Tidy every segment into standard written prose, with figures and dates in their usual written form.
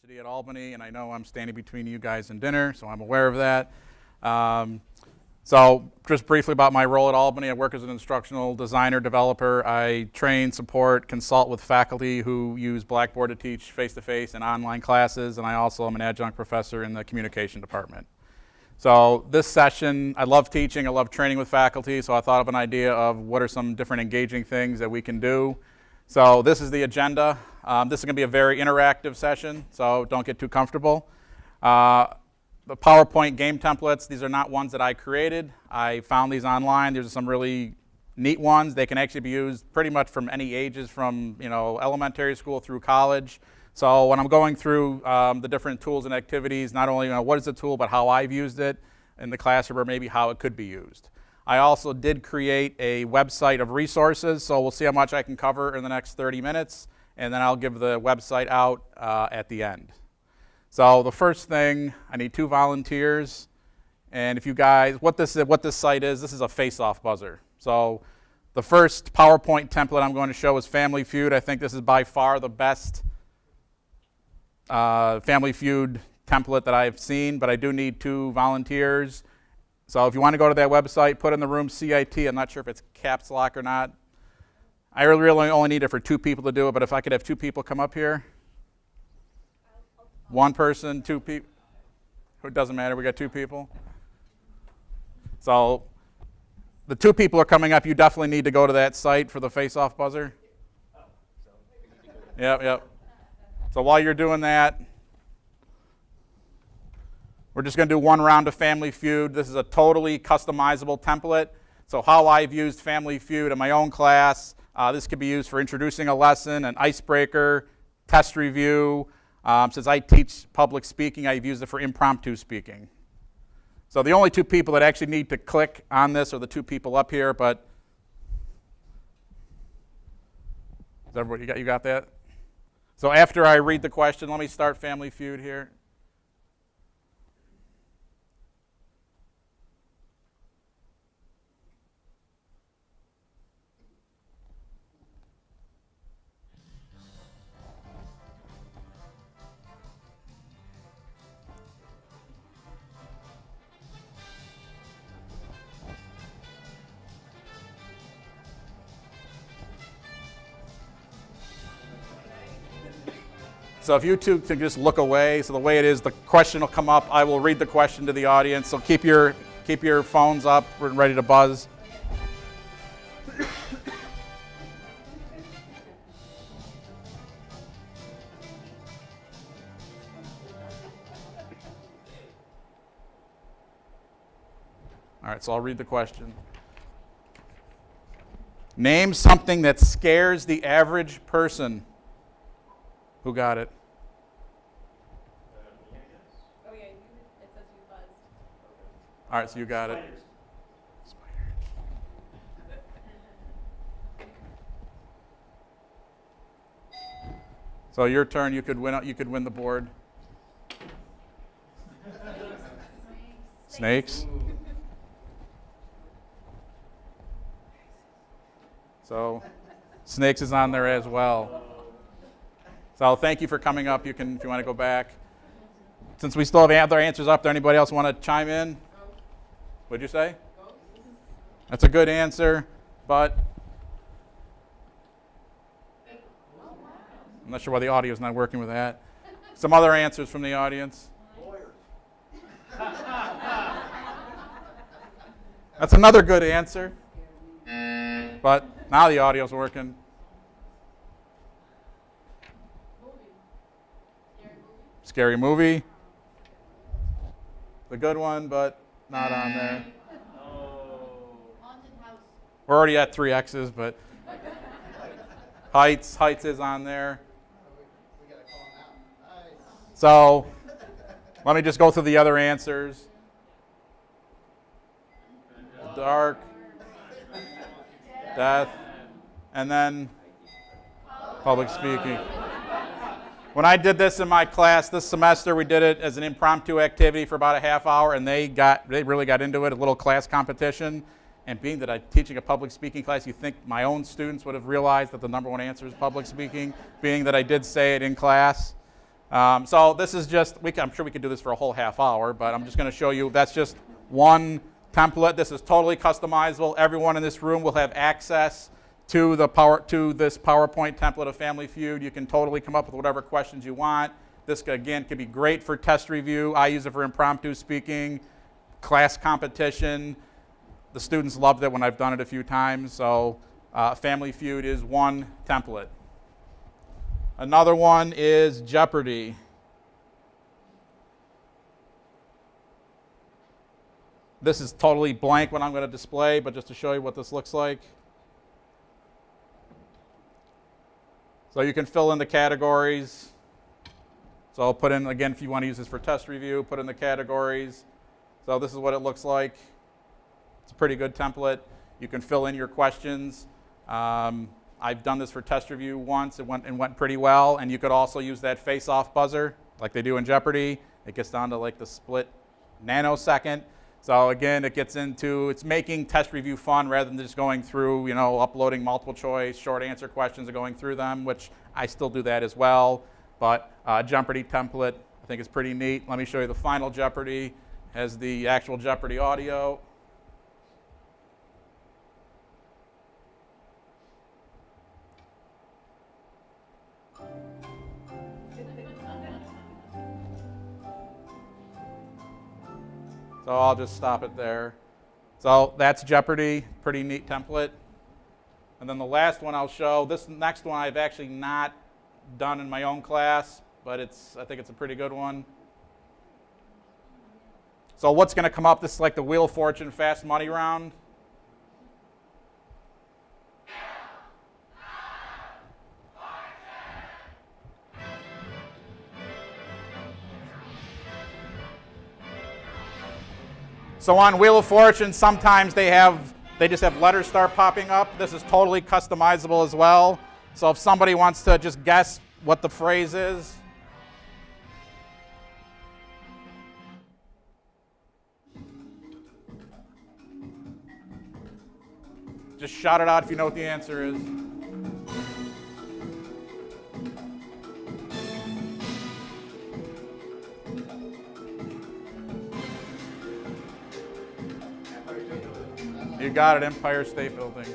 University at Albany, and I know I'm standing between you guys and dinner, so I'm aware of that. So just briefly about my role at Albany, I work as an instructional designer, developer. I train, support, consult with faculty who use Blackboard to teach face-to-face and online classes, and I also am an adjunct professor in the communication department. So this session, I love teaching, I love training with faculty, so I thought of an idea of what are some different engaging things that we can do. So this is the agenda. This is going to be a very interactive session, so don't get too comfortable. The PowerPoint game templates, these are not ones that I created. I found these online. There's some really neat ones. They can actually be used pretty much from any ages, from elementary school through college. So when I'm going through the different tools and activities, not only what is the tool, but how I've used it in the classroom, or maybe how it could be used. I also did create a website of resources, so we'll see how much I can cover in the next 30 minutes, and then I'll give the website out at the end. So the first thing, I need 2 volunteers, and if you guys, what this site is, this is a face-off buzzer. So the first PowerPoint template I'm going to show is Family Feud. I think this is by far the best Family Feud template that I've seen, but I do need 2 volunteers. So if you want to go to that website, put in the room CIT. I'm not sure if it's caps lock or not. I really only need it for 2 people to do it, but if I could have 2 people come up here. 1 person, 2 people. It doesn't matter, we got 2 people. So the 2 people are coming up. You definitely need to go to that site for the face-off buzzer. Yep. So while you're doing that, we're just going to do 1 round of Family Feud. This is a totally customizable template. So how I've used Family Feud in my own class, this could be used for introducing a lesson, an icebreaker, test review. Since I teach public speaking, I've used it for impromptu speaking. So the only 2 people that actually need to click on this are the 2 people up here, but is everybody, you got that? So after I read the question, let me start Family Feud here. So if you 2 can just look away, so the way it is, the question will come up. I will read the question to the audience. So keep your phones up. We're ready to buzz. All right, so I'll read the question. Name something that scares the average person. Who got it? Oh yeah, it says you buzzed. All right, so you got it. So your turn. You could win the board. Snakes. So snakes is on there as well. So thank you for coming up. You can, if you want to go back. Since we still have other answers up there, anybody else want to chime in? What'd you say? That's a good answer, but I'm not sure why the audio is not working with that. Some other answers from the audience? That's another good answer, but now the audio's working. Scary movie. The good one, but not on there. Haunted house. We're already at 3 X's, but Heights is on there. So let me just go through the other answers. Dark, death, and then public speaking. When I did this in my class this semester, we did it as an impromptu activity for about a half hour, and they really got into it, a little class competition. And being that I'm teaching a public speaking class, you think my own students would have realized that the #1 answer is public speaking, being that I did say it in class. So this is just, I'm sure we could do this for a whole half hour, but I'm just going to show you, that's just one template. This is totally customizable. Everyone in this room will have access to this PowerPoint template of Family Feud. You can totally come up with whatever questions you want. This, again, could be great for test review. I use it for impromptu speaking, class competition. The students loved it when I've done it a few times. So Family Feud is one template. Another one is Jeopardy. This is totally blank what I'm going to display, but just to show you what this looks like. So you can fill in the categories. So I'll put in, again, if you want to use this for test review, put in the categories. So this is what it looks like. It's a pretty good template. You can fill in your questions. I've done this for test review once. It went pretty well. And you could also use that face-off buzzer like they do in Jeopardy. It gets down to like the split nanosecond. So again, it's making test review fun rather than just going through, uploading multiple choice, short answer questions and going through them, which I still do that as well. But Jeopardy template, I think is pretty neat. Let me show you the final Jeopardy. Has the actual Jeopardy audio. So I'll just stop it there. So that's Jeopardy, pretty neat template. And then the last one I'll show, this next one I've actually not done in my own class, but I think it's a pretty good one. So what's going to come up, this is like the Wheel of Fortune Fast Money round. So on Wheel of Fortune, sometimes they just have letters start popping up. This is totally customizable as well. So if somebody wants to just guess what the phrase is, just shout it out if you know what the answer is. You got it, Empire State Building.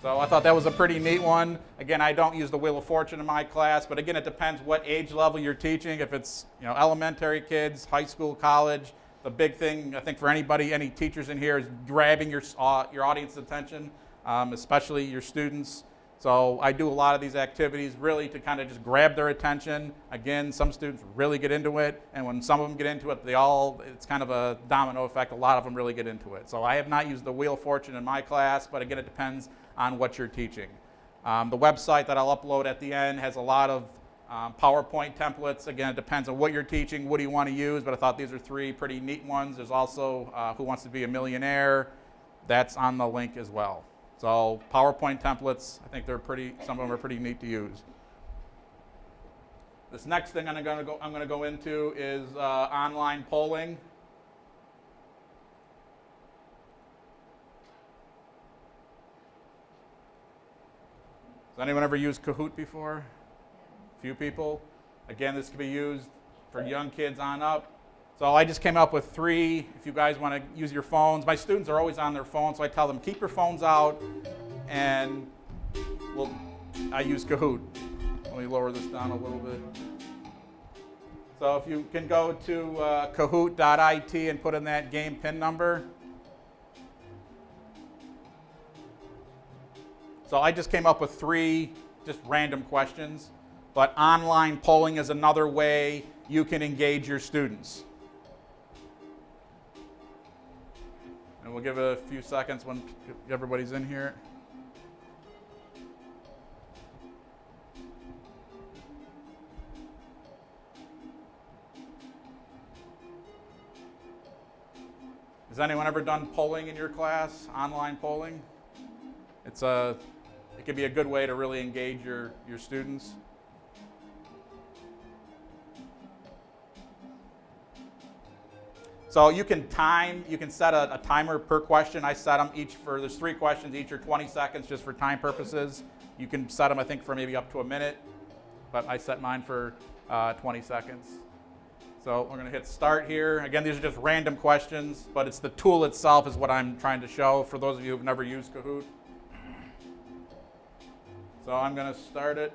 So I thought that was a pretty neat one. Again, I don't use the Wheel of Fortune in my class, but again, it depends what age level you're teaching. If it's elementary kids, high school, college, the big thing I think for anybody, any teachers in here, is grabbing your audience's attention, especially your students. So I do a lot of these activities really to kind of just grab their attention. Again, some students really get into it, and when some of them get into it, it's kind of a domino effect. A lot of them really get into it. So I have not used the Wheel of Fortune in my class, but again, it depends on what you're teaching. The website that I'll upload at the end has a lot of PowerPoint templates. Again, it depends on what you're teaching, what do you want to use, but I thought these are three pretty neat ones. There's also Who Wants to Be a Millionaire. That's on the link as well. So PowerPoint templates, I think some of them are pretty neat to use. This next thing I'm going to go into is online polling. Has anyone ever used Kahoot before? A few people. Again, this can be used for young kids on up. So I just came up with 3, if you guys want to use your phones. My students are always on their phones, so I tell them, keep your phones out, and I use Kahoot. Let me lower this down a little bit. So if you can go to kahoot.it and put in that game PIN number. So I just came up with 3 just random questions, but online polling is another way you can engage your students. And we'll give it a few seconds when everybody's in here. Has anyone ever done polling in your class, online polling? It can be a good way to really engage your students. So you can set a timer per question. I set them each there's 3 questions, each are 20 seconds just for time purposes. You can set them, I think, for maybe up to a minute, but I set mine for 20 seconds. So we're going to hit start here. Again, these are just random questions, but it's the tool itself is what I'm trying to show for those of you who've never used Kahoot. So I'm going to start it.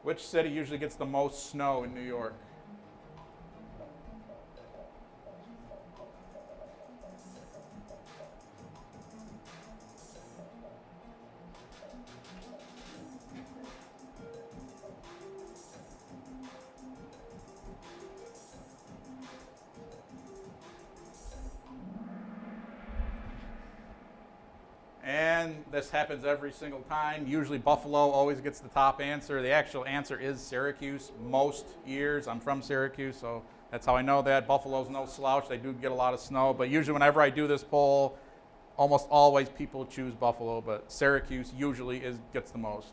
Which city usually gets the most snow in New York? And this happens every single time. Usually Buffalo always gets the top answer. The actual answer is Syracuse most years. I'm from Syracuse, so that's how I know that. Buffalo's no slouch. They do get a lot of snow, but usually whenever I do this poll, almost always people choose Buffalo, but Syracuse usually gets the most.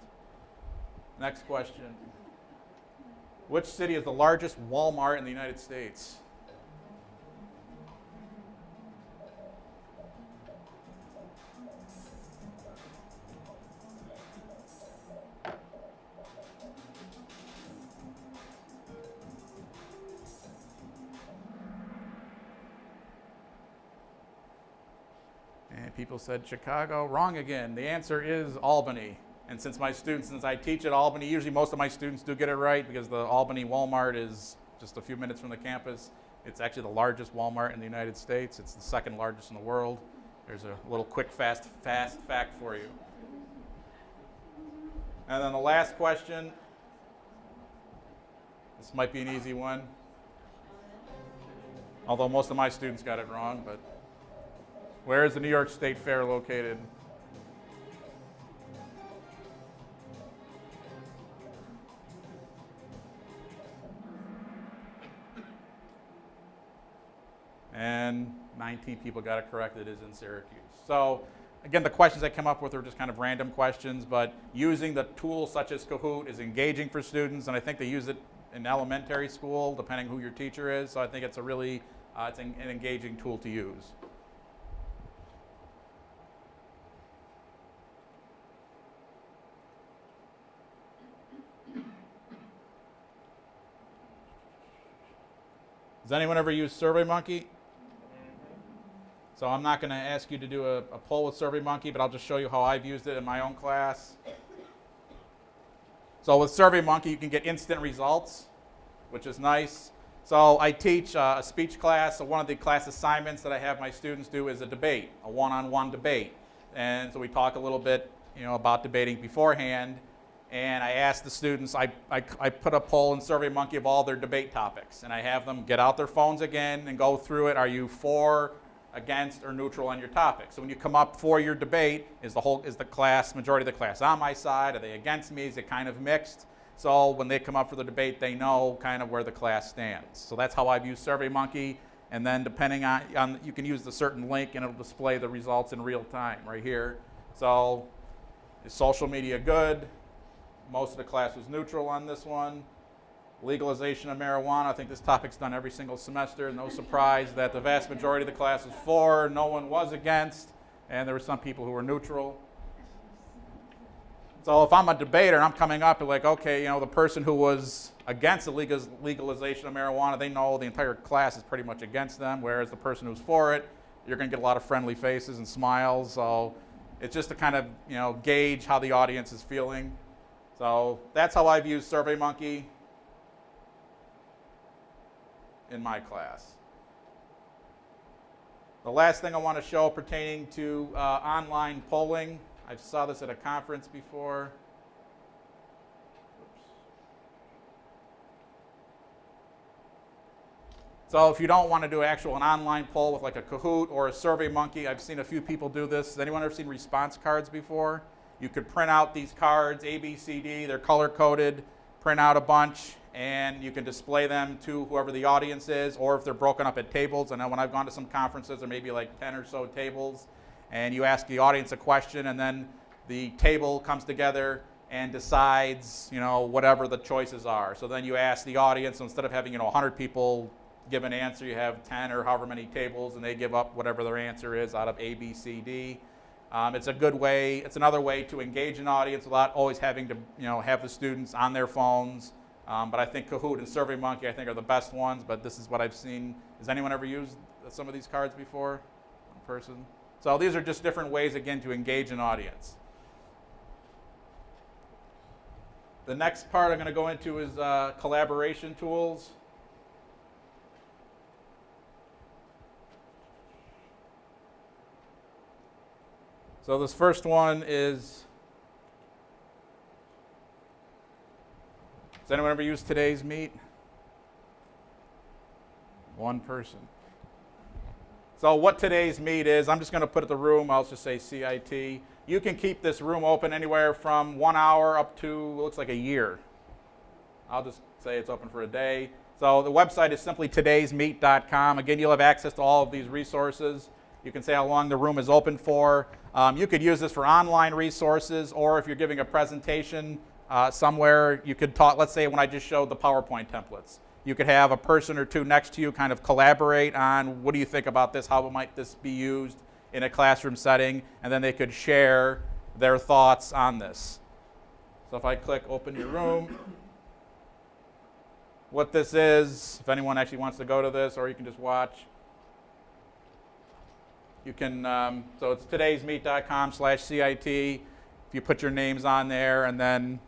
Next question. Which city is the largest Walmart in the United States? And people said Chicago. Wrong again. The answer is Albany. And since I teach at Albany, usually most of my students do get it right because the Albany Walmart is just a few minutes from the campus. It's actually the largest Walmart in the United States. It's the 2nd largest in the world. There's a little quick, fast fact for you. And then the last question. This might be an easy one. Although most of my students got it wrong, but where is the New York State Fair located? And 19 people got it correct. It is in Syracuse. So again, the questions I come up with are just kind of random questions, but using the tools such as Kahoot is engaging for students, and I think they use it in elementary school, depending who your teacher is. So I think it's a really it's an engaging tool to use. Does anyone ever use SurveyMonkey? So I'm not going to ask you to do a poll with SurveyMonkey, but I'll just show you how I've used it in my own class. So with SurveyMonkey, you can get instant results, which is nice. So I teach a speech class, so one of the class assignments that I have my students do is a debate, a one-on-one debate. And so we talk a little bit, about debating beforehand. And I ask the students, I put a poll in SurveyMonkey of all their debate topics, and I have them get out their phones again and go through it. Are you for, against, or neutral on your topic? So when you come up for your debate, is the majority of the class on my side? Are they against me? Is it kind of mixed? So when they come up for the debate, they know kind of where the class stands. So that's how I've used SurveyMonkey. And then depending on you can use the certain link, and it'll display the results in real time right here. So is social media good? Most of the class was neutral on this one. Legalization of marijuana, I think this topic's done every single semester. No surprise that the vast majority of the class was for, no one was against, and there were some people who were neutral. So if I'm a debater and I'm coming up and like, okay, the person who was against the legalization of marijuana, they know the entire class is pretty much against them, whereas the person who's for it, you're going to get a lot of friendly faces and smiles. So it's just to kind of, gauge how the audience is feeling. So that's how I've used SurveyMonkey in my class. The last thing I want to show pertaining to online polling, I saw this at a conference before. Oops. So if you don't want to do an online poll with like a Kahoot or a SurveyMonkey, I've seen a few people do this. Has anyone ever seen response cards before? You could print out these cards, A, B, C, D, they're color-coded, print out a bunch, and you can display them to whoever the audience is, or if they're broken up at tables. I know when I've gone to some conferences, there may be like 10 or so tables, and you ask the audience a question, and then the table comes together and decides, whatever the choices are. So then you ask the audience, so instead of having, 100 people give an answer, you have 10 or however many tables, and they give up whatever their answer is out of A, B, C, D. It's a good way, it's another way to engage an audience without always having to, have the students on their phones. But I think Kahoot and SurveyMonkey, I think, are the best ones, but this is what I've seen. Has anyone ever used some of these cards before in person? So these are just different ways, again, to engage an audience. The next part I'm going to go into is collaboration tools. So this first one is, has anyone ever used Today's Meet? One person. So what Today's Meet is, I'm just going to put the room, I'll just say CIT. You can keep this room open anywhere from 1 hour up to, looks like a year. I'll just say it's open for a day. So the website is simply todaysmeet.com. Again, you'll have access to all of these resources. You can say how long the room is open for. You could use this for online resources, or if you're giving a presentation somewhere, you could talk, let's say when I just showed the PowerPoint templates. You could have a person or two next to you kind of collaborate on, what do you think about this? How might this be used in a classroom setting? And then they could share their thoughts on this. So if I click Open Your Room, what this is, if anyone actually wants to go to this, or you can just watch, you can, so it's todaysmeet.com/CIT. If you put your names on there, and then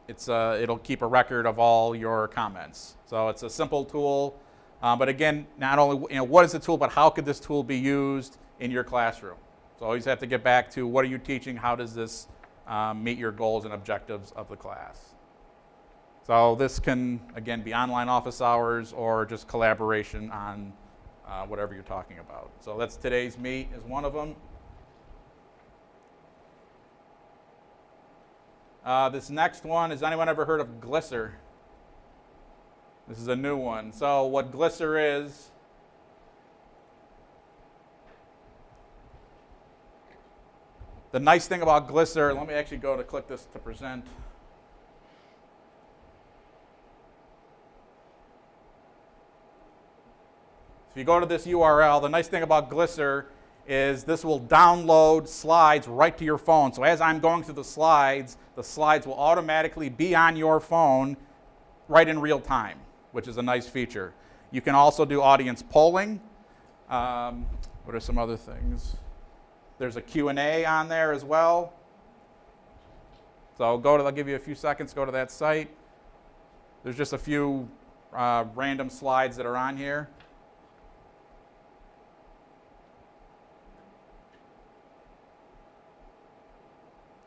it'll keep a record of all your comments. So it's a simple tool, but again, not only what is the tool, but how could this tool be used in your classroom? So always have to get back to what are you teaching? How does this meet your goals and objectives of the class? So this can again be online office hours or just collaboration on whatever you're talking about. So that's Today's Meet is one of them. This next one, has anyone ever heard of Glisser? This is a new one. So what Glisser is, the nice thing about Glisser, let me actually go to click this to present. If you go to this URL, the nice thing about Glisser is this will download slides right to your phone. So as I'm going through the slides will automatically be on your phone right in real time, which is a nice feature. You can also do audience polling. What are some other things? There's a Q&A on there as well. So I'll give you a few seconds, go to that site. There's just a few random slides that are on here.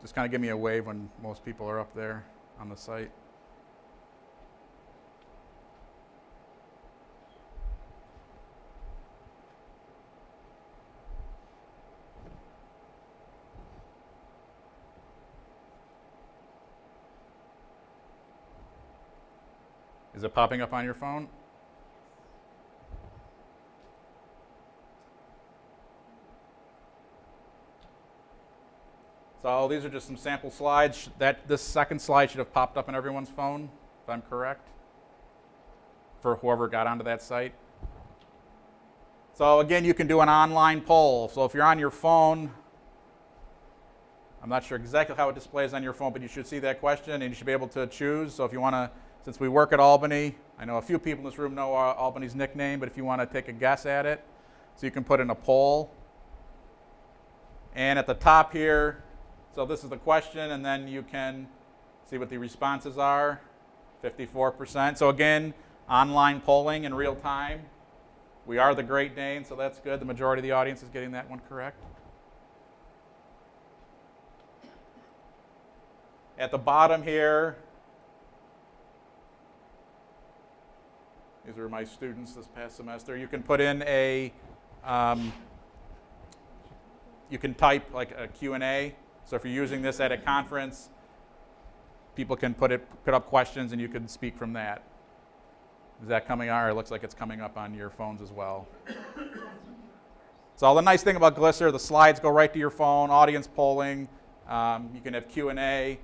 Just kind of give me a wave when most people are up there on the site. Is it popping up on your phone? So these are just some sample slides. This second slide should have popped up on everyone's phone, if I'm correct, for whoever got onto that site. So again, you can do an online poll. So if you're on your phone, I'm not sure exactly how it displays on your phone, but you should see that question and you should be able to choose. So if you want to, since we work at Albany, I know a few people in this room know Albany's nickname, but if you want to take a guess at it, so you can put in a poll. And at the top here, so this is the question, and then you can see what the responses are, 54%. So again, online polling in real time. We are the Great Dane, so that's good. The majority of the audience is getting that one correct. At the bottom here, these were my students this past semester. You can put in a, you can type like a Q&A. So if you're using this at a conference, people can put up questions and you can speak from that. Is that coming on? Or it looks like it's coming up on your phones as well. So the nice thing about Glisser, the slides go right to your phone, audience polling, You can have Q&A.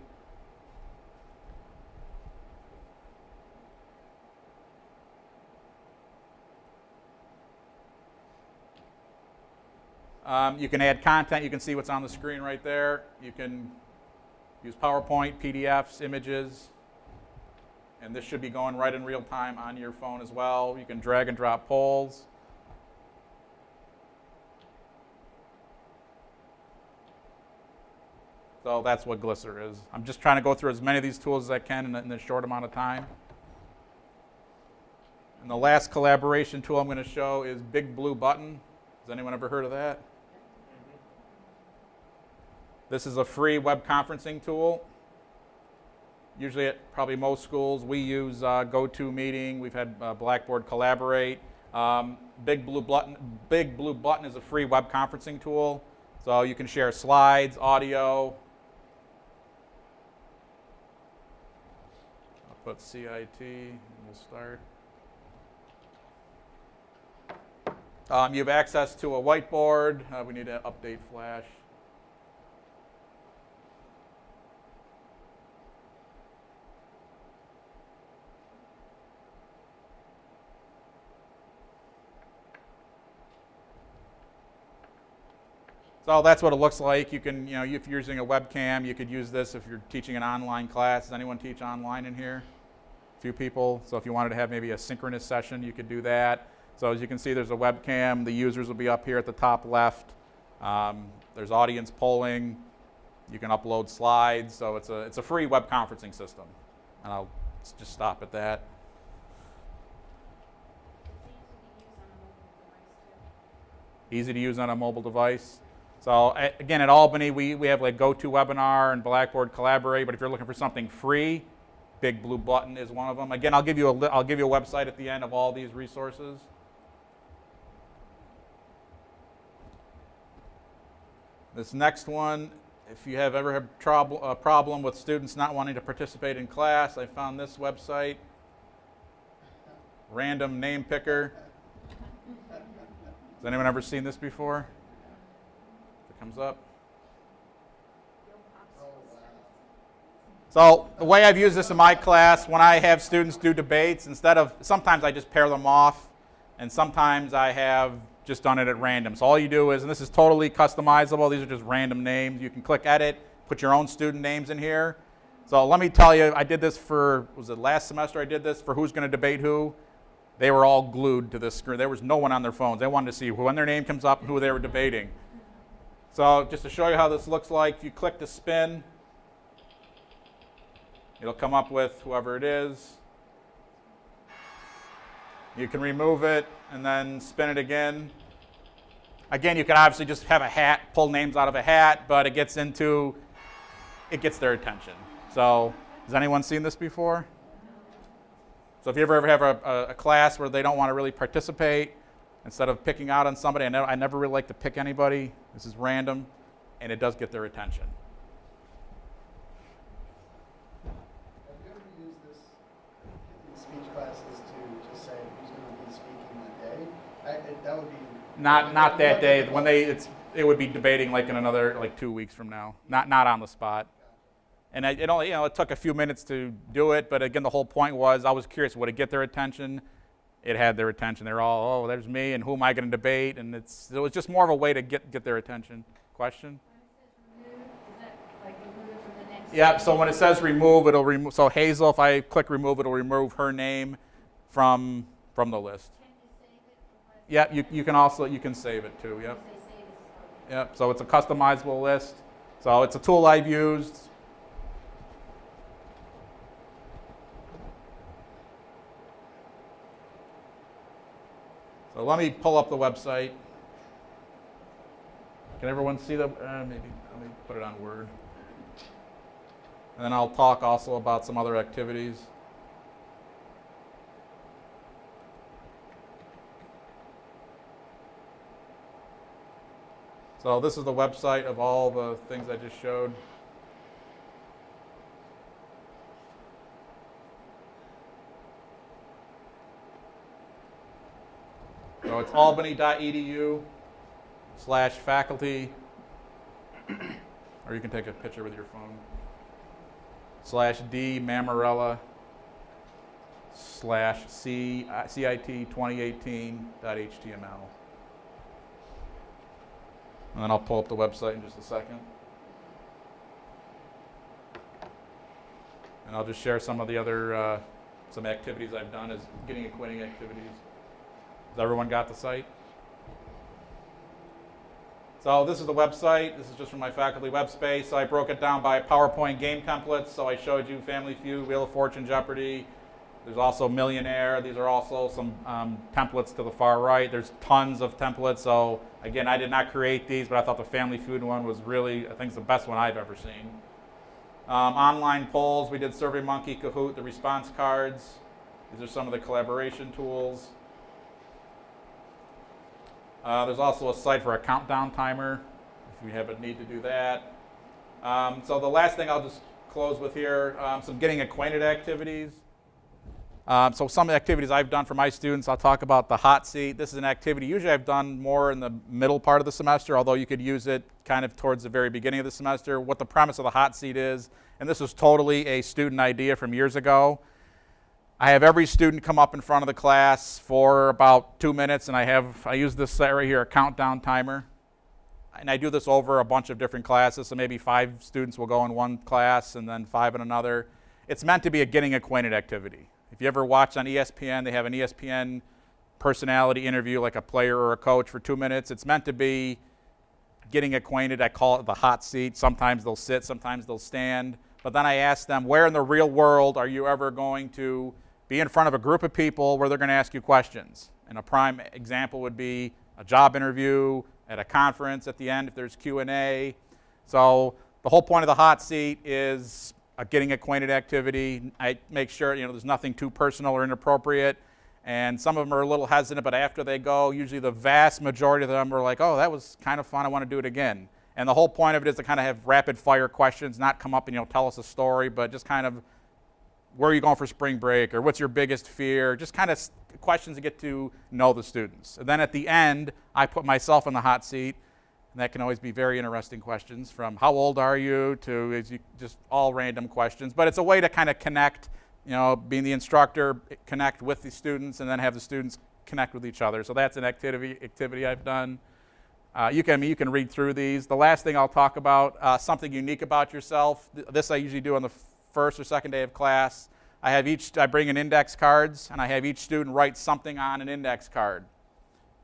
You can add content. You can see what's on the screen right there. You can use PowerPoint, PDFs, images. And this should be going right in real time on your phone as well. You can drag and drop polls. So that's what Glisser is. I'm just trying to go through as many of these tools as I can in a short amount of time. And the last collaboration tool I'm going to show is Big Blue Button. Has anyone ever heard of that? This is a free web conferencing tool. Usually at probably most schools, we use GoToMeeting. We've had Blackboard Collaborate. Big Blue Button is a free web conferencing tool. So you can share slides, audio. I'll put CIT and we'll start. You have access to a whiteboard. We need to update Flash. So that's what it looks like. You can, if you're using a webcam, you could use this if you're teaching an online class. Does anyone teach online in here? A few people. So if you wanted to have maybe a synchronous session, you could do that. So as you can see, there's a webcam. The users will be up here at the top left. There's audience polling. You can upload slides. So it's a free web conferencing system. And I'll just stop at that. Easy to use on a mobile device. So again, at Albany, we have like GoToWebinar and Blackboard Collaborate. But if you're looking for something free, Big Blue Button is one of them. Again, I'll give you a website at the end of all these resources. This next one, if you have ever had a problem with students not wanting to participate in class, I found this website, Random Name Picker. Has anyone ever seen this before? If it comes up. So the way I've used this in my class, when I have students do debates, sometimes I just pair them off, and sometimes I have just done it at random. So all you do is, and this is totally customizable, these are just random names. You can click edit, put your own student names in here. So let me tell you, I did this was it last semester I did this for Who's Going to Debate Who? They were all glued to this screen. There was no one on their phones. They wanted to see when their name comes up and who they were debating. So just to show you how this looks like, if you click to spin, it'll come up with whoever it is. You can remove it and then spin it again. Again, you can obviously just have a hat, pull names out of a hat, but it gets their attention. So has anyone seen this before? So if you ever have a class where they don't want to really participate, instead of picking out on somebody, I never really like to pick anybody. This is random, and it does get their attention. Have you ever used this in speech classes to just say who's going to be speaking that day? That would be not that day. When it would be debating like in another 2 weeks from now. Not on the spot. And it only it took a few minutes to do it, but again the whole point was I was curious, would it get their attention? It had their attention. They're all, oh, there's me, and who am I going to debate? And it was just more of a way to get their attention. Question? When it says remove, is that like remove from the next? Yeah. So when it says remove, it'll remove. So Hazel, if I click remove, it'll remove her name from the list. Can you save it? Yeah. You can save it too. Yep. Yep. So it's a customizable list. So it's a tool I've used. So let me pull up the website. Can everyone see the, maybe, let me put it on Word. And then I'll talk also about some other activities. So this is the website of all the things I just showed. So it's albany.edu/faculty or you can take a picture with your phone. /D Mamarella /CIT 2018.html. And then I'll pull up the website in just a second. And I'll just share some of the other some activities I've done as getting acquainted activities. Has everyone got the site? So this is the website. This is just from my faculty web space. So I broke it down by PowerPoint game templates. So I showed you Family Feud, Wheel of Fortune, Jeopardy. There's also Millionaire. These are also some templates to the far right. There's tons of templates. So again, I did not create these, but I thought the Family Feud one was really, I think it's the best one I've ever seen. Online polls, we did SurveyMonkey, Kahoot, the response cards. These are some of the collaboration tools. There's also a site for a countdown timer, if you have a need to do that. So the last thing I'll just close with here, some getting acquainted activities. So some activities I've done for my students, I'll talk about the hot seat. This is an activity usually I've done more in the middle part of the semester, although you could use it kind of towards the very beginning of the semester. What the premise of the hot seat is, and this was totally a student idea from years ago. I have every student come up in front of the class for about 2 minutes, and I use this site right here, a countdown timer. And I do this over a bunch of different classes, so maybe 5 students will go in one class and then 5 in another. It's meant to be a getting acquainted activity. If you ever watch on ESPN, they have an ESPN personality interview, like a player or a coach for 2 minutes. It's meant to be getting acquainted. I call it the hot seat. Sometimes they'll sit, sometimes they'll stand. But then I ask them, where in the real world are you ever going to be in front of a group of people where they're going to ask you questions? And a prime example would be a job interview, at a conference at the end if there's Q&A. So the whole point of the hot seat is a getting acquainted activity. I make sure there's nothing too personal or inappropriate. And some of them are a little hesitant, but after they go, usually the vast majority of them are like, oh, that was kind of fun, I want to do it again. And the whole point of it is to kind of have rapid fire questions, not come up and tell us a story, but just kind of, where are you going for spring break, or what's your biggest fear? Just kind of questions to get to know the students. And then at the end, I put myself in the hot seat, and that can always be very interesting questions, from how old are you to just all random questions. But it's a way to kind of connect, being the instructor, connect with the students, and then have the students connect with each other. So that's an activity I've done. You can read through these. The last thing I'll talk about, something unique about yourself. This I usually do on the first or second day of class. I bring in index cards, and I have each student write something on an index card.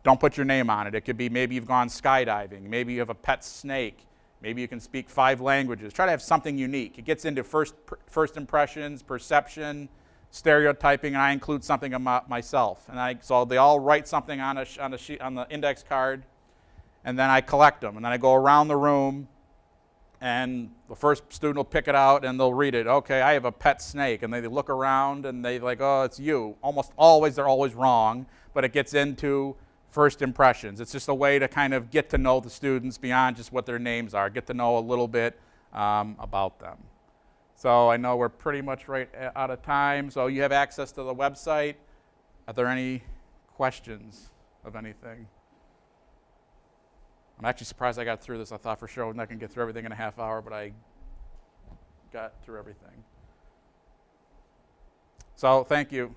Don't put your name on it. It could be maybe you've gone skydiving, maybe you have a pet snake, maybe you can speak 5 languages. Try to have something unique. It gets into first impressions, perception, stereotyping, and I include something about myself. So they all write something on the index card, and then I collect them, and then I go around the room, and the first student will pick it out and they'll read it. Okay, I have a pet snake. And they look around and they're like, oh, it's you. Almost always, they're always wrong, but it gets into first impressions. It's just a way to kind of get to know the students beyond just what their names are, get to know a little bit about them. So I know we're pretty much right out of time. So you have access to the website. Are there any questions of anything? I'm actually surprised I got through this. I thought for sure I'm not going to get through everything in a half hour, but I got through everything. So thank you.